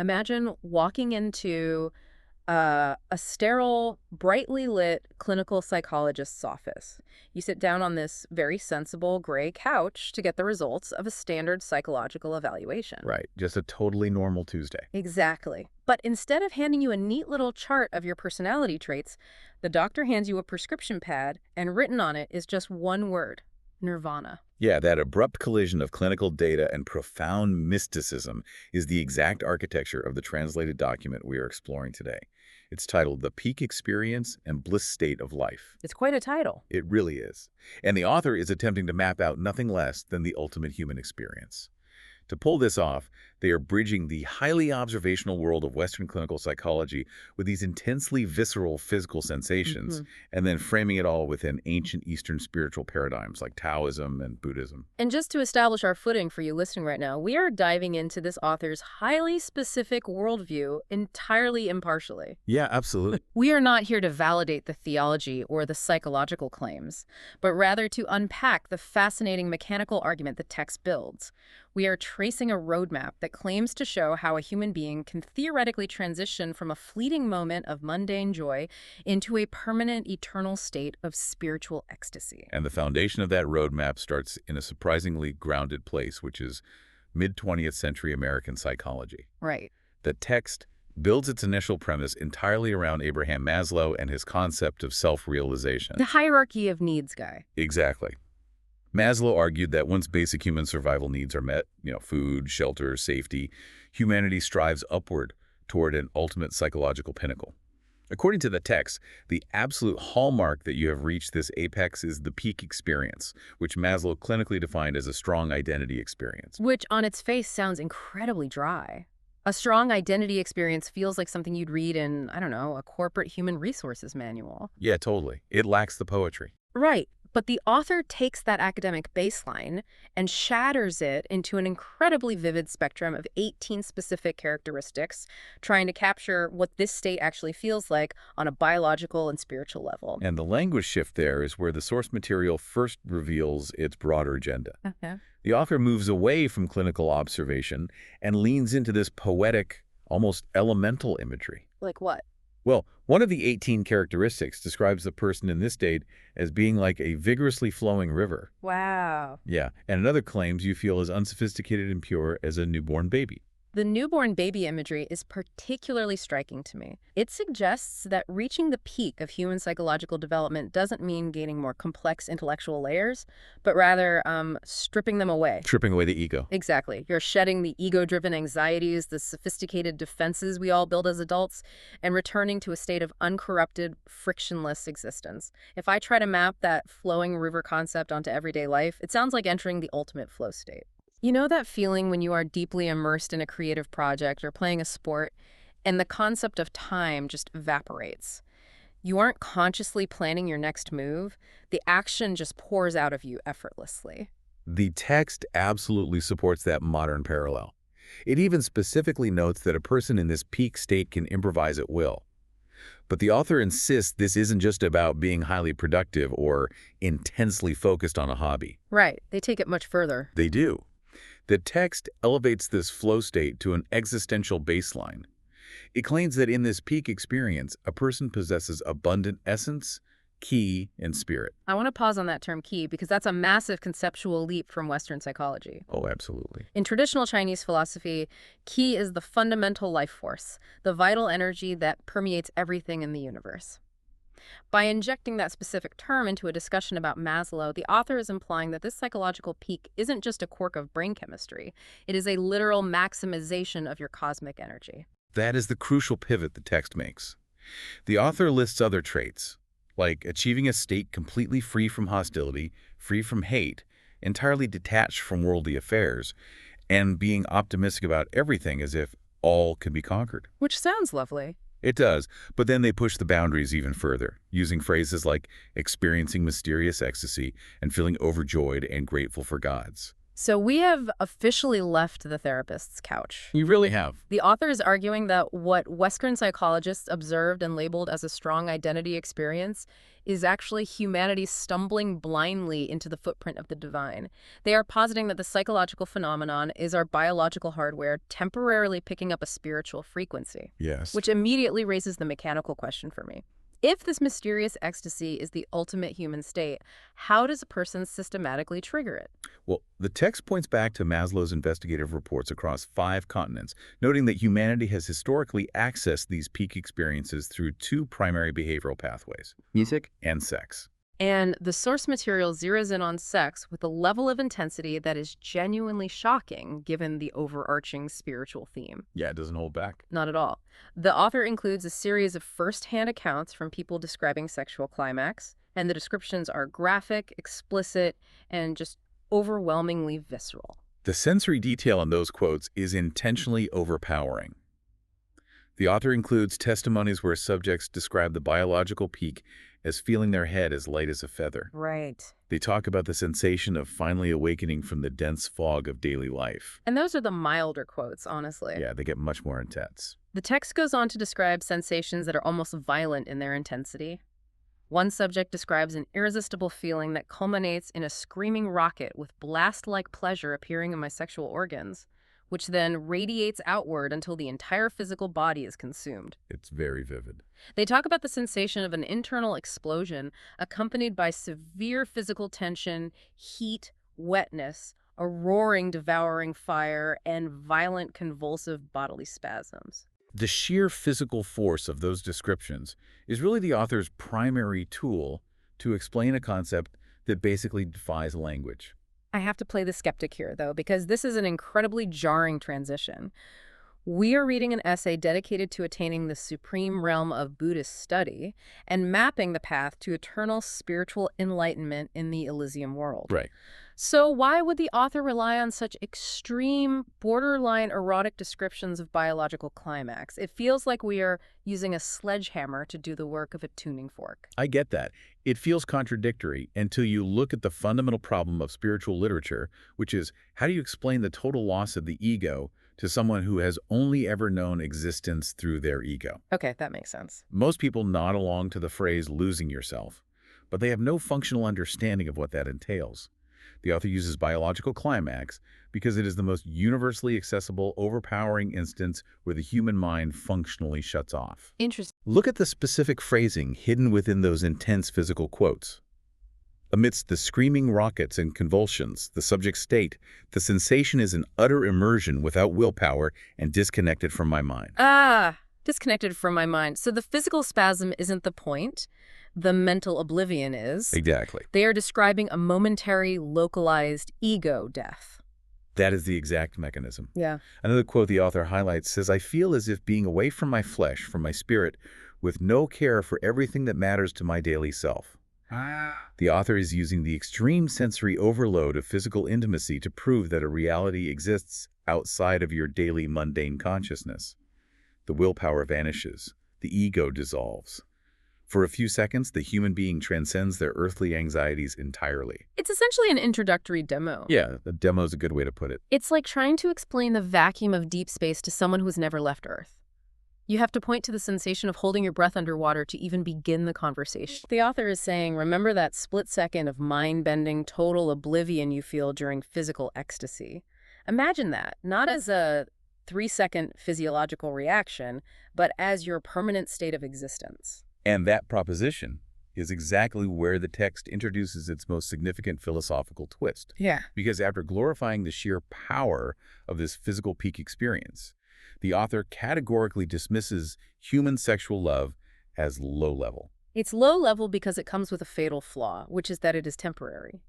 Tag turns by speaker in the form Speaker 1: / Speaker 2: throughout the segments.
Speaker 1: Imagine walking into a sterile, brightly lit clinical psychologist's office. You sit down on this very sensible gray couch to get the results of a standard psychological evaluation.
Speaker 2: Right, just a totally normal Tuesday.
Speaker 1: Exactly. But instead of handing you a neat little chart of your personality traits, the doctor hands you a prescription pad, and written on it is just one word: Nirvana.
Speaker 2: Yeah, that abrupt collision of clinical data and profound mysticism is the exact architecture of the translated document we are exploring today. It's titled The Peak Experience and Bliss State of Life.
Speaker 1: It's quite a title.
Speaker 2: It really is. And the author is attempting to map out nothing less than the ultimate human experience. To pull this off, they are bridging the highly observational world of Western clinical psychology with these intensely visceral physical sensations,
Speaker 1: Mhm.
Speaker 2: and then framing it all within ancient Eastern spiritual paradigms like Taoism and Buddhism.
Speaker 1: And just to establish our footing for you listening right now, we are diving into this author's highly specific worldview entirely impartially.
Speaker 2: Yeah, absolutely.
Speaker 1: We are not here to validate the theology or the psychological claims, but rather to unpack the fascinating mechanical argument the text builds. We are tracing a roadmap that claims to show how a human being can theoretically transition from a fleeting moment of mundane joy into a permanent, eternal state of spiritual ecstasy.
Speaker 2: And the foundation of that roadmap starts in a surprisingly grounded place, which is mid-20th century American psychology.
Speaker 1: Right.
Speaker 2: The text builds its initial premise entirely around Abraham Maslow and his concept of self-realization.
Speaker 1: The hierarchy of needs guy.
Speaker 2: Exactly. Maslow argued that once basic human survival needs are met, food, shelter, safety, humanity strives upward toward an ultimate psychological pinnacle. According to the text, the absolute hallmark that you have reached this apex is the peak experience, which Maslow clinically defined as a strong identity experience.
Speaker 1: Which on its face sounds incredibly dry. A strong identity experience feels like something you'd read in, I don't know, a corporate human resources manual.
Speaker 2: Yeah, totally. It lacks the poetry.
Speaker 1: Right. But the author takes that academic baseline and shatters it into an incredibly vivid spectrum of 18 specific characteristics, trying to capture what this state actually feels like on a biological and spiritual level.
Speaker 2: And the language shift there is where the source material first reveals its broader agenda.
Speaker 1: Okay.
Speaker 2: The author moves away from clinical observation and leans into this poetic, almost elemental imagery.
Speaker 1: Like what?
Speaker 2: Well, one of the 18 characteristics describes the person in this state as being like a vigorously flowing river.
Speaker 1: Wow.
Speaker 2: Yeah, and another claims you feel as unsophisticated and pure as a newborn baby.
Speaker 1: The newborn baby imagery is particularly striking to me. It suggests that reaching the peak of human psychological development doesn't mean gaining more complex intellectual layers, but rather stripping them away.
Speaker 2: Stripping away the ego.
Speaker 1: Exactly. You're shedding the ego-driven anxieties, the sophisticated defenses we all build as adults, and returning to a state of uncorrupted, frictionless existence. If I try to map that flowing river concept onto everyday life, it sounds like entering the ultimate flow state. You know that feeling when you are deeply immersed in a creative project or playing a sport, and the concept of time just evaporates? You aren't consciously planning your next move. The action just pours out of you effortlessly.
Speaker 2: The text absolutely supports that modern parallel. It even specifically notes that a person in this peak state can improvise at will. But the author insists this isn't just about being highly productive or intensely focused on a hobby.
Speaker 1: Right. They take it much further.
Speaker 2: They do. The text elevates this flow state to an existential baseline. It claims that in this peak experience, a person possesses abundant essence, ki, and spirit.
Speaker 1: I want to pause on that term ki because that's a massive conceptual leap from Western psychology.
Speaker 2: Oh, absolutely.
Speaker 1: In traditional Chinese philosophy, ki is the fundamental life force, the vital energy that permeates everything in the universe. By injecting that specific term into a discussion about Maslow, the author is implying that this psychological peak isn't just a quirk of brain chemistry. It is a literal maximization of your cosmic energy.
Speaker 2: That is the crucial pivot the text makes. The author lists other traits, like achieving a state completely free from hostility, free from hate, entirely detached from worldly affairs, and being optimistic about everything as if all can be conquered.
Speaker 1: Which sounds lovely.
Speaker 2: It does, but then they push the boundaries even further, using phrases like experiencing mysterious ecstasy and feeling overjoyed and grateful for gods.
Speaker 1: So we have officially left the therapist's couch.
Speaker 2: You really have.
Speaker 1: The author is arguing that what Western psychologists observed and labeled as a strong identity experience is actually humanity stumbling blindly into the footprint of the divine. They are positing that the psychological phenomenon is our biological hardware temporarily picking up a spiritual frequency,
Speaker 2: Yes.
Speaker 1: which immediately raises the mechanical question for me. If this mysterious ecstasy is the ultimate human state, how does a person systematically trigger it?
Speaker 2: Well, the text points back to Maslow's investigative reports across 5 continents, noting that humanity has historically accessed these peak experiences through 2 primary behavioral pathways: music and sex.
Speaker 1: And the source material zeroes in on sex with a level of intensity that is genuinely shocking given the overarching spiritual theme.
Speaker 2: Yeah, it doesn't hold back.
Speaker 1: Not at all. The author includes a series of first-hand accounts from people describing sexual climax, and the descriptions are graphic, explicit, and just overwhelmingly visceral.
Speaker 2: The sensory detail in those quotes is intentionally overpowering. The author includes testimonies where subjects describe the biological peak as feeling their head as light as a feather.
Speaker 1: Right.
Speaker 2: They talk about the sensation of finally awakening from the dense fog of daily life.
Speaker 1: And those are the milder quotes, honestly.
Speaker 2: Yeah, they get much more intense.
Speaker 1: The text goes on to describe sensations that are almost violent in their intensity. One subject describes an irresistible feeling that culminates in a screaming rocket with blast-like pleasure appearing in my sexual organs, which then radiates outward until the entire physical body is consumed.
Speaker 2: It's very vivid.
Speaker 1: They talk about the sensation of an internal explosion accompanied by severe physical tension, heat, wetness, a roaring, devouring fire, and violent, convulsive bodily spasms.
Speaker 2: The sheer physical force of those descriptions is really the author's primary tool to explain a concept that basically defies language.
Speaker 1: I have to play the skeptic here, though, because this is an incredibly jarring transition. We are reading an essay dedicated to attaining the supreme realm of Buddhist study and mapping the path to eternal spiritual enlightenment in the Elysium world.
Speaker 2: Right.
Speaker 1: So why would the author rely on such extreme, borderline erotic descriptions of biological climax? It feels like we are using a sledgehammer to do the work of a tuning fork.
Speaker 2: I get that. It feels contradictory until you look at the fundamental problem of spiritual literature, which is how do you explain the total loss of the ego to someone who has only ever known existence through their ego?
Speaker 1: Okay, that makes sense.
Speaker 2: Most people nod along to the phrase losing yourself, but they have no functional understanding of what that entails. The author uses biological climax because it is the most universally accessible, overpowering instance where the human mind functionally shuts off.
Speaker 1: Interesting.
Speaker 2: Look at the specific phrasing hidden within those intense physical quotes. Amidst the screaming rockets and convulsions, the subjects state, the sensation is an utter immersion without willpower and disconnected from my mind.
Speaker 1: Disconnected from my mind. So the physical spasm isn't the point. The mental oblivion is.
Speaker 2: Exactly.
Speaker 1: They are describing a momentary, localized ego death.
Speaker 2: That is the exact mechanism.
Speaker 1: Yeah.
Speaker 2: Another quote the author highlights says, I feel as if being away from my flesh, from my spirit, with no care for everything that matters to my daily self. The author is using the extreme sensory overload of physical intimacy to prove that a reality exists outside of your daily mundane consciousness. The willpower vanishes. The ego dissolves. For a few seconds, the human being transcends their earthly anxieties entirely.
Speaker 1: It's essentially an introductory demo.
Speaker 2: Yeah, the demo is a good way to put it.
Speaker 1: It's like trying to explain the vacuum of deep space to someone who's never left Earth. You have to point to the sensation of holding your breath underwater to even begin the conversation. The author is saying, remember that split second of mind-bending total oblivion you feel during physical ecstasy. Imagine that, not as a 3-second physiological reaction, but as your permanent state of existence.
Speaker 2: And that proposition is exactly where the text introduces its most significant philosophical twist.
Speaker 1: Yeah.
Speaker 2: Because after glorifying the sheer power of this physical peak experience, the author categorically dismisses human sexual love as low level.
Speaker 1: It's low level because it comes with a fatal flaw, which is that it is temporary.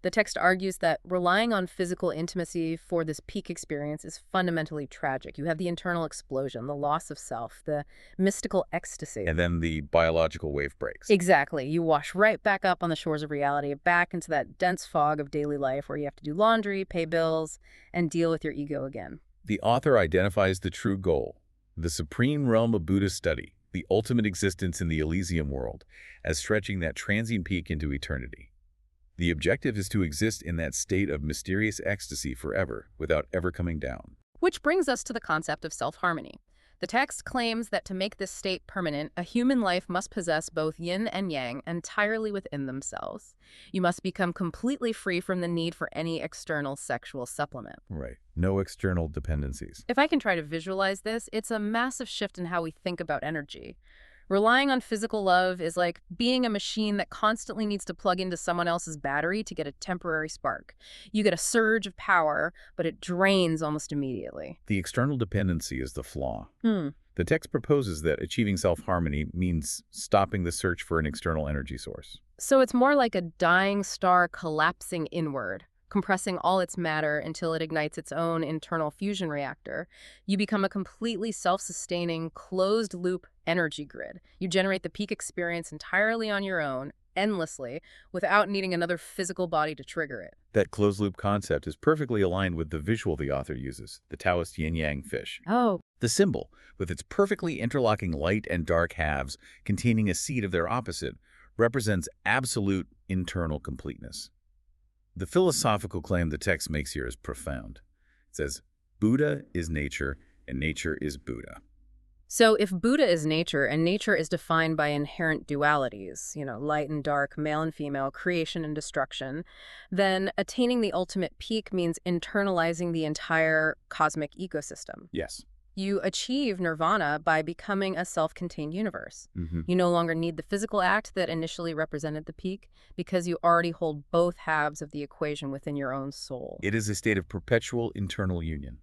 Speaker 1: The text argues that relying on physical intimacy for this peak experience is fundamentally tragic. You have the internal explosion, the loss of self, the mystical ecstasy.
Speaker 2: And then the biological wave breaks.
Speaker 1: Exactly. You wash right back up on the shores of reality, back into that dense fog of daily life where you have to do laundry, pay bills, and deal with your ego again.
Speaker 2: The author identifies the true goal, the supreme realm of Buddhist study, the ultimate existence in the Elysium world, as stretching that transient peak into eternity. The objective is to exist in that state of mysterious ecstasy forever, without ever coming down.
Speaker 1: Which brings us to the concept of self-harmony. The text claims that to make this state permanent, a human life must possess both yin and yang entirely within themselves. You must become completely free from the need for any external sexual supplement.
Speaker 2: Right. No external dependencies.
Speaker 1: If I can try to visualize this, it's a massive shift in how we think about energy. Relying on physical love is like being a machine that constantly needs to plug into someone else's battery to get a temporary spark. You get a surge of power, but it drains almost immediately.
Speaker 2: The external dependency is the flaw.
Speaker 1: Hmm.
Speaker 2: The text proposes that achieving self-harmony means stopping the search for an external energy source.
Speaker 1: So it's more like a dying star collapsing inward, compressing all its matter until it ignites its own internal fusion reactor. You become a completely self-sustaining, closed-loop energy grid. You generate the peak experience entirely on your own, endlessly, without needing another physical body to trigger it.
Speaker 2: That closed-loop concept is perfectly aligned with the visual the author uses, the Taoist yin-yang fish.
Speaker 1: Oh,
Speaker 2: The symbol, with its perfectly interlocking light and dark halves containing a seed of their opposite, represents absolute internal completeness. The philosophical claim the text makes here is profound. It says, Buddha is nature, and nature is Buddha.
Speaker 1: so if Buddha is nature, and nature is defined by inherent dualities, light and dark, male and female, creation and destruction, then attaining the ultimate peak means internalizing the entire cosmic ecosystem.
Speaker 2: Yes.
Speaker 1: You achieve nirvana by becoming a self-contained universe.
Speaker 2: Mm-hmm.
Speaker 1: You no longer need the physical act that initially represented the peak because you already hold both halves of the equation within your own soul.
Speaker 2: It is a state of perpetual internal union.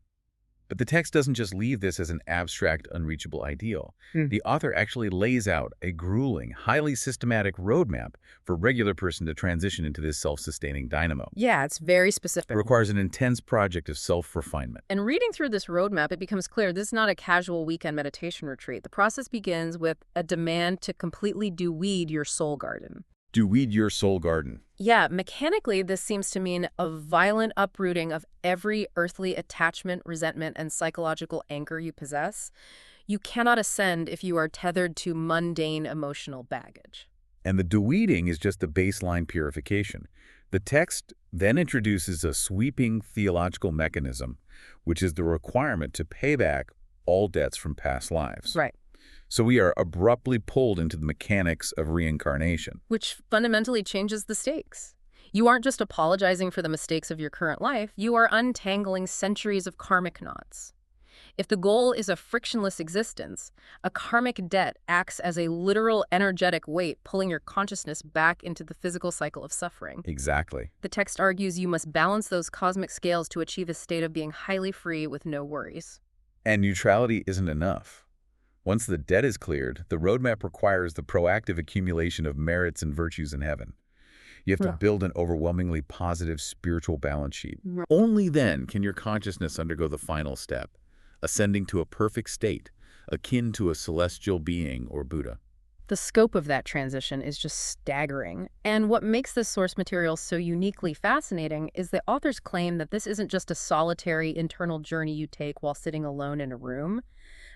Speaker 2: But the text doesn't just leave this as an abstract, unreachable ideal. The author actually lays out a grueling, highly systematic roadmap for a regular person to transition into this self-sustaining dynamo.
Speaker 1: Yeah, it's very
Speaker 2: It
Speaker 1: specific.
Speaker 2: requires an intense project of self-refinement.
Speaker 1: And reading through this roadmap, it becomes clear this is not a casual weekend meditation retreat. The process begins with a demand to completely do-weed your soul garden.
Speaker 2: Do weed your soul garden.
Speaker 1: Yeah, mechanically, this seems to mean a violent uprooting of every earthly attachment, resentment, and psychological anchor you possess. You cannot ascend if you are tethered to mundane emotional baggage.
Speaker 2: And the de-weeding is just the baseline purification. The text then introduces a sweeping theological mechanism, which is the requirement to pay back all debts from past lives.
Speaker 1: Right.
Speaker 2: So we are abruptly pulled into the mechanics of reincarnation.
Speaker 1: Which fundamentally changes the stakes. You aren't just apologizing for the mistakes of your current life, you are untangling centuries of karmic knots. If the goal is a frictionless existence, a karmic debt acts as a literal energetic weight pulling your consciousness back into the physical cycle of suffering.
Speaker 2: Exactly.
Speaker 1: The text argues you must balance those cosmic scales to achieve a state of being highly free with no worries.
Speaker 2: And neutrality isn't enough. Once the debt is cleared, the roadmap requires the proactive accumulation of merits and virtues in heaven. You have to build an overwhelmingly positive spiritual balance sheet. Only then can your consciousness undergo the final step, ascending to a perfect state, akin to a celestial being or Buddha.
Speaker 1: The scope of that transition is just staggering. And what makes this source material so uniquely fascinating is the author's claim that this isn't just a solitary internal journey you take while sitting alone in a room.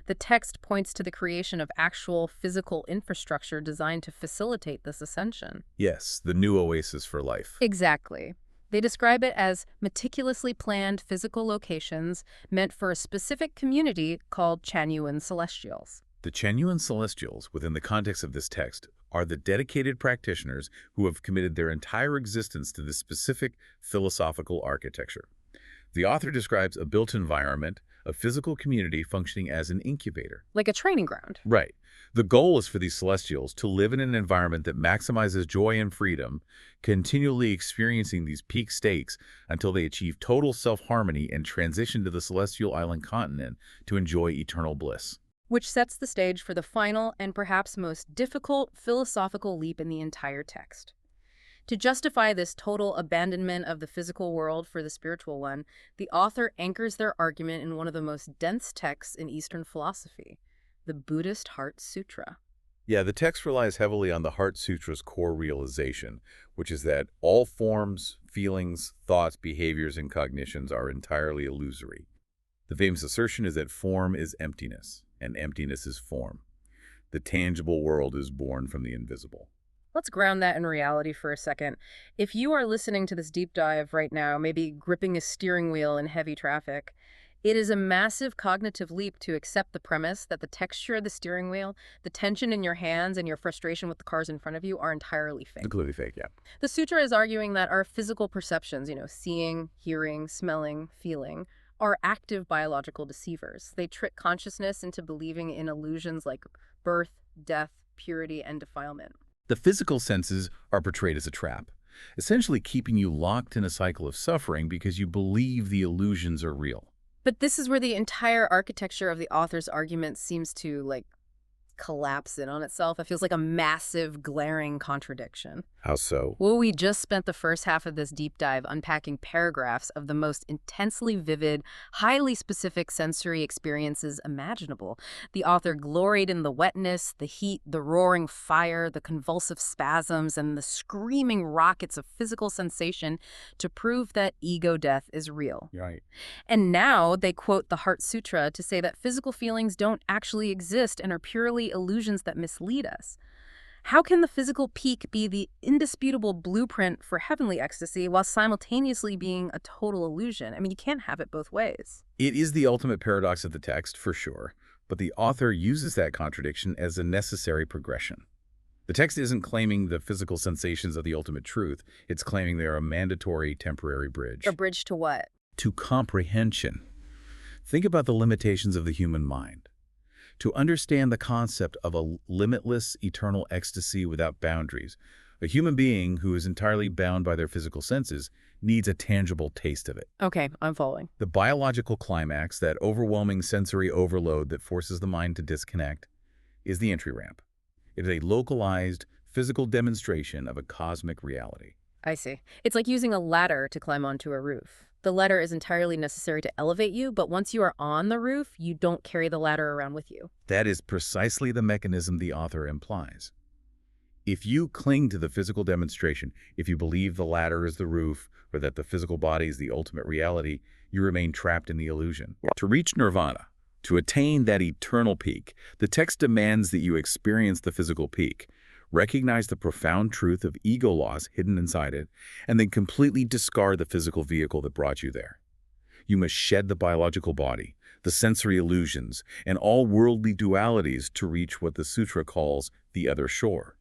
Speaker 1: The text points to the creation of actual physical infrastructure designed to facilitate this ascension.
Speaker 2: Yes, the new oasis for life.
Speaker 1: Exactly. They describe it as meticulously planned physical locations meant for a specific community called Chanyuan Celestials.
Speaker 2: The Chanyuan Celestials, within the context of this text, are the dedicated practitioners who have committed their entire existence to this specific philosophical architecture. The author describes a built environment, a physical community functioning as an incubator.
Speaker 1: Like a training ground.
Speaker 2: Right. The goal is for these celestials to live in an environment that maximizes joy and freedom, continually experiencing these peak states until they achieve total self-harmony and transition to the celestial island continent to enjoy eternal bliss.
Speaker 1: Which sets the stage for the final and perhaps most difficult philosophical leap in the entire text. To justify this total abandonment of the physical world for the spiritual one, the author anchors their argument in one of the most dense texts in Eastern philosophy, the Buddhist Heart Sutra.
Speaker 2: Yeah, the text relies heavily on the Heart Sutra's core realization, which is that all forms, feelings, thoughts, behaviors, and cognitions are entirely illusory. The famous assertion is that form is emptiness, and emptiness is form. The tangible world is born from the invisible.
Speaker 1: Let's ground that in reality for a second. If you are listening to this deep dive right now, maybe gripping a steering wheel in heavy traffic, it is a massive cognitive leap to accept the premise that the texture of the steering wheel, the tension in your hands, and your frustration with the cars in front of you are entirely fake.
Speaker 2: Completely fake, yeah.
Speaker 1: The sutra is arguing that our physical perceptions, seeing, hearing, smelling, feeling, are active biological deceivers. They trick consciousness into believing in illusions like birth, death, purity, and defilement.
Speaker 2: The physical senses are portrayed as a trap, essentially keeping you locked in a cycle of suffering because you believe the illusions are real.
Speaker 1: But this is where the entire architecture of the author's argument seems to, collapse in on itself. It feels like a massive, glaring contradiction.
Speaker 2: How so?
Speaker 1: Well, we just spent the first half of this deep dive unpacking paragraphs of the most intensely vivid, highly specific sensory experiences imaginable. The author gloried in the wetness, the heat, the roaring fire, the convulsive spasms, and the screaming rockets of physical sensation to prove that ego death is real.
Speaker 2: Right.
Speaker 1: And now they quote the Heart Sutra to say that physical feelings don't actually exist and are purely illusions that mislead us. How can the physical peak be the indisputable blueprint for heavenly ecstasy while simultaneously being a total illusion? I mean, you can't have it both ways.
Speaker 2: It is the ultimate paradox of the text, for sure, but the author uses that contradiction as a necessary progression. The text isn't claiming the physical sensations are the ultimate truth. It's claiming they are a mandatory temporary bridge.
Speaker 1: A bridge to what?
Speaker 2: To comprehension. Think about the limitations of the human mind. To understand the concept of a limitless, eternal ecstasy without boundaries, a human being who is entirely bound by their physical senses needs a tangible taste of it.
Speaker 1: Okay, I'm following.
Speaker 2: The biological climax, that overwhelming sensory overload that forces the mind to disconnect, is the entry ramp. It is a localized, physical demonstration of a cosmic reality.
Speaker 1: I see. It's like using a ladder to climb onto a roof. The ladder is entirely necessary to elevate you, but once you are on the roof, you don't carry the ladder around with you.
Speaker 2: That is precisely the mechanism the author implies. If you cling to the physical demonstration, if you believe the ladder is the roof, or that the physical body is the ultimate reality, you remain trapped in the illusion. To reach Nirvana, to attain that eternal peak, the text demands that you experience the physical peak, recognize the profound truth of ego loss hidden inside it, and then completely discard the physical vehicle that brought you there. You must shed the biological body, the sensory illusions, and all worldly dualities to reach what the sutra calls the other shore.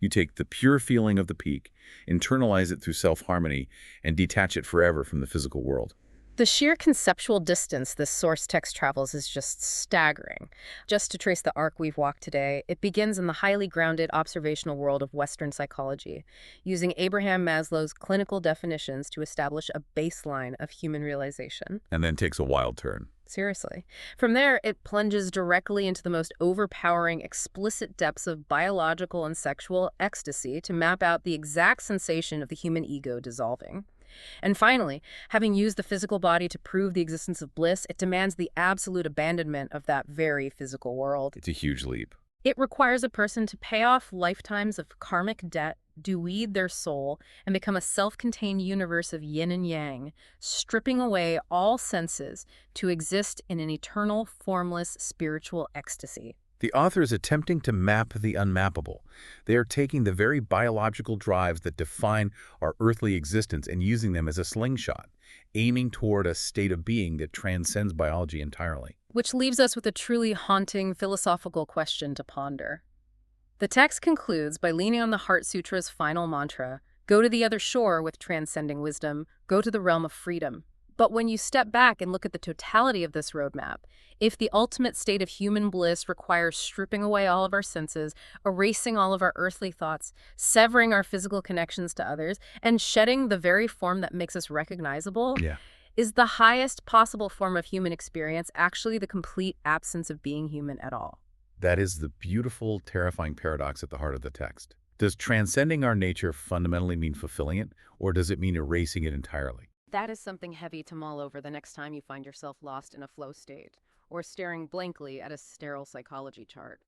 Speaker 2: You take the pure feeling of the peak, internalize it through self-harmony, and detach it forever from the physical world.
Speaker 1: The sheer conceptual distance this source text travels is just staggering. Just to trace the arc we've walked today, it begins in the highly grounded observational world of Western psychology, using Abraham Maslow's clinical definitions to establish a baseline of human realization.
Speaker 2: And then takes a wild turn.
Speaker 1: Seriously. From there, it plunges directly into the most overpowering, explicit depths of biological and sexual ecstasy to map out the exact sensation of the human ego dissolving. And finally, having used the physical body to prove the existence of bliss, it demands the absolute abandonment of that very physical world.
Speaker 2: It's a huge leap.
Speaker 1: It requires a person to pay off lifetimes of karmic debt, deweed their soul, and become a self-contained universe of yin and yang, stripping away all senses to exist in an eternal, formless, spiritual ecstasy.
Speaker 2: The author is attempting to map the unmappable. They are taking the very biological drives that define our earthly existence and using them as a slingshot, aiming toward a state of being that transcends biology entirely.
Speaker 1: Which leaves us with a truly haunting philosophical question to ponder. The text concludes by leaning on the Heart Sutra's final mantra, go to the other shore with transcending wisdom, go to the realm of freedom. But when you step back and look at the totality of this roadmap, if the ultimate state of human bliss requires stripping away all of our senses, erasing all of our earthly thoughts, severing our physical connections to others, and shedding the very form that makes us recognizable, is the highest possible form of human experience actually the complete absence of being human at all?
Speaker 2: That is the beautiful, terrifying paradox at the heart of the text. Does transcending our nature fundamentally mean fulfilling it, or does it mean erasing it entirely?
Speaker 1: That is something heavy to mull over the next time you find yourself lost in a flow state, or staring blankly at a sterile psychology chart.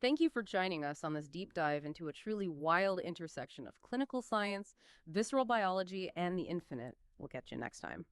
Speaker 1: Thank you for joining us on this deep dive into a truly wild intersection of clinical science, visceral biology, and the infinite. We'll catch you next time.